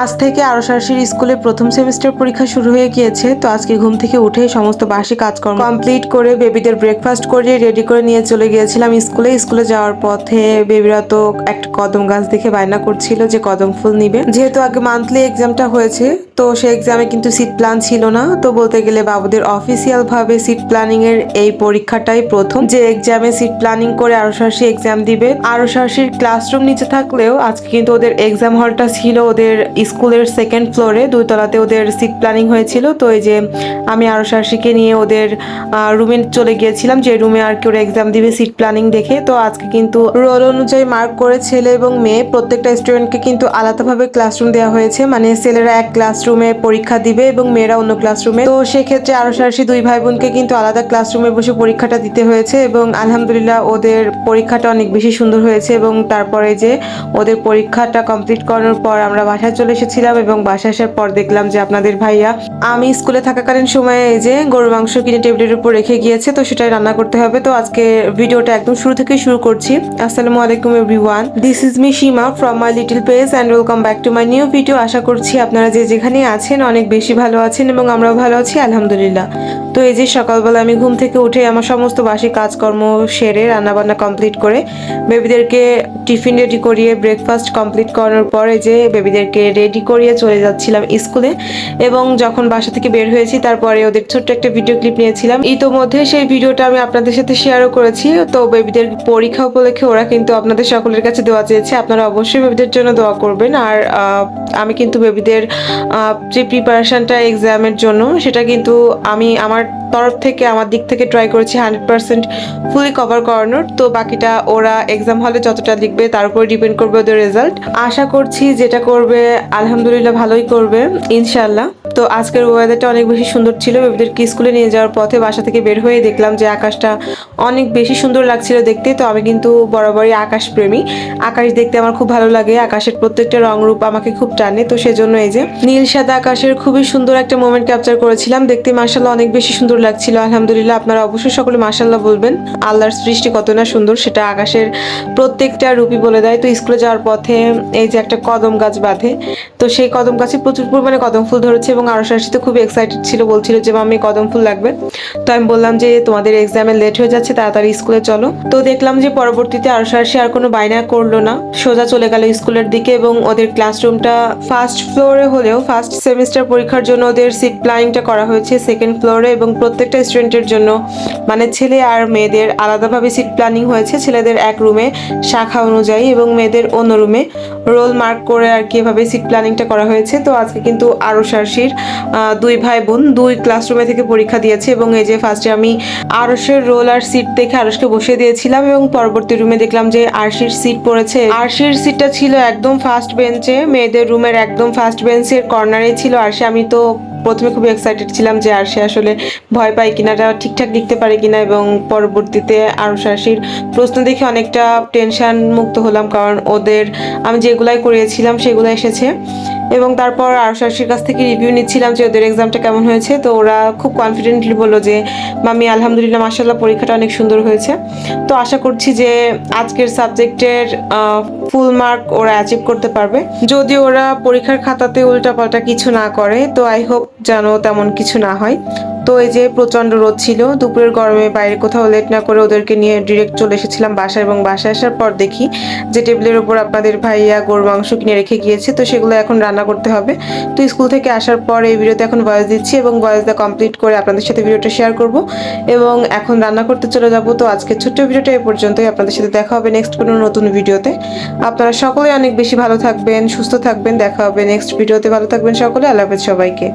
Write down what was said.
আজ থেকে আরশাশির স্কুলে প্রথম সেমিস্টার পরীক্ষা শুরু হয়ে গিয়েছে। তো আজকে ঘুম থেকে উঠে সমস্ত বাসি কাজকর্ম কমপ্লিট করে বেবিদের ব্রেকফাস্ট করে রেডি করে নিয়ে চলে গিয়েছিলাম স্কুলে যাওয়ার পথে বেবিরা তো একটা কদম গাছ দেখে বায়না করছিল যে কদম ফুল নিবে। যেহেতু আগে মান্থলি এক্সামটা হয়েছে তো সেই এক্সামে কিন্তু সিট প্ল্যান ছিল না, তো বলতে গেলে বাবুদের অফিসিয়াল ভাবে সিট প্ল্যানিং এর এই পরীক্ষাটাই প্রথম যে এক্সামে সিট প্ল্যানিং করে আরশাশি এক্সাম দিবে। আরশাশির ক্লাসরুম নিচে থাকলেও আজকে কিন্তু ওদের এক্সাম হলটা ছিল ওদের স্কুলের সেকেন্ড ফ্লোরে, 2 তলাতে ওদের সিট প্ল্যানিং হয়েছিল। তো এই যে আমি আরশাশিকে নিয়ে ওদের রুমে চলে গিয়েছিলাম যে রুমে আর কি ওরা এক্সাম দিবে সিট প্ল্যানিং দেখে। তো আজকে কিন্তু রোল অনুযায়ী মার্ক করে ছেলে এবং মেয়ে প্রত্যেকটা স্টুডেন্টকে কিন্তু আলাদাভাবে ক্লাসরুম দেওয়া হয়েছে, মানে ছেলেরা এক ক্লাসরুমে পরীক্ষা দিবে এবং মেয়েরা অন্য ক্লাসরুমে। তো সেক্ষেত্রে আরশাশি 2 ভাই বোনকে কিন্তু আলাদা ক্লাসরুমে বসে পরীক্ষাটা দিতে হয়েছে এবং আলহামদুলিল্লাহ ওদের পরীক্ষাটা অনেক বেশি সুন্দর হয়েছে। এবং তারপরে যে ওদের পরীক্ষাটা কমপ্লিট করানোর পর আমরা বাসায় চলে এসেছিলাম এবং বাসায় আসার পর দেখলাম যে আপনাদের ভাইয়া আমি স্কুলে থাকাকালীন সময়ে এই যে গরুর মাংস কিনে টেবিলের উপর রেখে গিয়েছে, তো সেটাই রান্না করতে হবে। তো আজকে ভিডিওটা একদম শুরু থেকে শুরু করছি। আসসালামু আলাইকুম everyone, this is me Seema from my little page and welcome back to my new video. আশা করছি আপনারা যে যেখানে আছেন অনেক বেশি ভালো আছেন এবং আমরাও ভালো আছি আলহামদুলিল্লাহ। তো এই যে সকালবেলা আমি ঘুম থেকে উঠে আমার সমস্ত বাসি কাজকর্ম সেরে রান্নাবান্না কমপ্লিট করে বেবিদেরকে টিফিন রেডি করিয়ে ব্রেকফাস্ট কমপ্লিট করানোর পরে যে বেবিদেরকে রেডি করিয়ে চলে যাচ্ছিলাম স্কুলে। এবং যখন বাসা থেকে বের হয়েছি তারপরে ওদের ছোট্ট একটা ভিডিও ক্লিপ নিয়েছিলাম, ইতোমধ্যে সেই ভিডিওটা আমি আপনাদের সাথে শেয়ারও করেছি। তো বেবিদের পরীক্ষা উপলক্ষে ওরা কিন্তু আপনাদের সকলের কাছে দোয়া চেয়েছে, আপনারা অবশ্যই বেবিদের জন্য দোয়া করবেন। আর আমি কিন্তু বেবিদের যে প্রিপারেশনটা এক্সামের জন্য সেটা কিন্তু আমি আমার তরফ থেকে আমার দিক থেকে ট্রাই করেছি 100% ফুলি কভার করানোর। তো বাকিটা ওরা এক্সাম হলে যতটা লিখবে তার উপর ডিপেন্ড করবে ওদের রেজাল্ট। আশা করছি যেটা করবে আলহামদুলিল্লাহ ভালোই করবে ইনশাআল্লাহ। তো আজকের ওয়েদারটা অনেক বেশি সুন্দর ছিল। বেবিদেরকে স্কুলে নিয়ে যাওয়ার পথে বাসা থেকে বের হয়ে দেখলাম যে আকাশটা অনেক বেশি সুন্দর লাগছিল দেখতে। তো আমি কিন্তু বরাবরই আকাশ প্রেমী, আকাশ দেখতে আমার খুব ভালো লাগে, আকাশের প্রত্যেকটা রং রূপ আমাকে খুব টানে। তো সেজন্য এই যে নীল সাদা আকাশের খুবই সুন্দর একটা মোমেন্ট ক্যাপচার করেছিলাম, দেখতে মাশাআল্লাহ অনেক বেশি সুন্দর লাগছিল আলহামদুলিল্লাহ। আপনারা অবশ্যই সকলে মাশাআল্লাহ বলবেন, আল্লাহর সৃষ্টি কত না সুন্দর সেটা আকাশের প্রত্যেকটা রূপই বলে দেয়। তো স্কুলে যাওয়ার পথে এই যে একটা কদম গাছ বাঁধে, তো সেই কদম গাছে প্রচুর পরিমাণে কদম ফুল ধরেছে এবং আরশাশি তো খুব এক্সাইটেড ছিল, বলছিল যে মাম্মি কদম ফুল লাগবে। তো আমি বললাম যে তোমাদের এক্সামে লেট হয়ে যাচ্ছে, তাড়াতাড়ি স্কুলে চলো। তো দেখলাম যে পরবর্তীতে আরশাশি আর কোনো বায়না করলো না, সোজা চলে গেল স্কুলের দিকে। এবং ওদের ক্লাসরুমটা ফার্স্ট ফ্লোরে হলেও ফার্স্ট সেমিস্টার পরীক্ষার জন্য ওদের সিট প্ল্যানিংটা করা হয়েছে সেকেন্ড ফ্লোরে এবং প্রত্যেকটা স্টুডেন্টের জন্য মানে ছেলে আর মেয়েদের আলাদাভাবে সিট প্ল্যানিং হয়েছে, ছেলেদের এক রুমে শাখা অনুযায়ী এবং মেয়েদের অন্য রুমে রোল মার্ক করে আর কি এভাবে সিট প্ল্যানিংটা করা হয়েছে। তো আজকে কিন্তু আরশাশির 2 ভাই বোন 2 ক্লাসরুমে থেকে পরীক্ষা দিয়েছে এবং এই যে ফার্স্টে আমি আরশের রোল আর সিট দেখে আরশকে বসিয়ে দিয়েছিলাম এবং পরবর্তী রুমে দেখলাম যে আরশির সিট পড়েছে। আরশির সিটটা ছিল একদম ফার্স্ট বেঞ্চে, মেয়েদের রুমের একদম ফার্স্ট বেঞ্চের কর্নারে ছিল আরশি। আমি তো প্রথমে খুব এক্সাইটেড ছিলাম যে আরশি আসলে ভয় পায় কিনা, ঠিকঠাক লিখতে পারে কিনা, এবং পরবর্তীতে আরশির প্রশ্ন দেখে অনেকটা টেনশন মুক্ত হলাম, কারণ ওদের আমি যেগুলাই করিয়েছিলাম সেগুলো এসেছে। এবং তারপর আরশির কাছ থেকে রিভিউ নিচ্ছিলাম যে ওদের এক্সামটা কেমন হয়েছে। তো ওরা খুব কনফিডেন্টলি বললো যে মাম্মি আলহামদুলিল্লাহ মাশাআল্লাহ পরীক্ষাটা অনেক সুন্দর হয়েছে। তো আশা করছি যে আজকের সাবজেক্টের ফুল মার্ক ওরা অ্যাচিভ করতে পারবে, যদি ওরা পরীক্ষার খাতাতে উল্টাপাল্টা কিছু না করে। তো আই হোপ যেন তেমন কিছু না হয়। তো এই যে প্রচন্ড রোদ ছিল, দুপুরের গরমে বাইরে কোথাও লেট না করে ওদেরকে নিয়ে ডিরেক্ট চলে এসেছিলাম বাসায়। এবং বাসায় আসার পর দেখি যে টেবিলের উপর আপনাদের ভাইয়া গরুর মাংস কিনে রেখে গিয়েছে, তো সেগুলো এখন রান্না করতে হবে। তো স্কুল থেকে আসার পর এই ভিডিওতে এখন ভয়েস দিচ্ছি এবং ভয়েসটা কমপ্লিট করে আপনাদের সাথে ভিডিওটা শেয়ার করব এবং এখন রান্না করতে চলে যাব। তো আজকে ছোট্ট ভিডিওটা এই পর্যন্তই, আপনাদের সাথে দেখা হবে নেক্সট কোনো নতুন ভিডিওতে। আপনারা সকলে অনেক বেশি ভালো থাকবেন, সুস্থ থাকবেন, দেখা হবে নেক্সট ভিডিওতে। ভালো থাকবেন সকলে, আল্লাহ হাফেজ সবাইকে।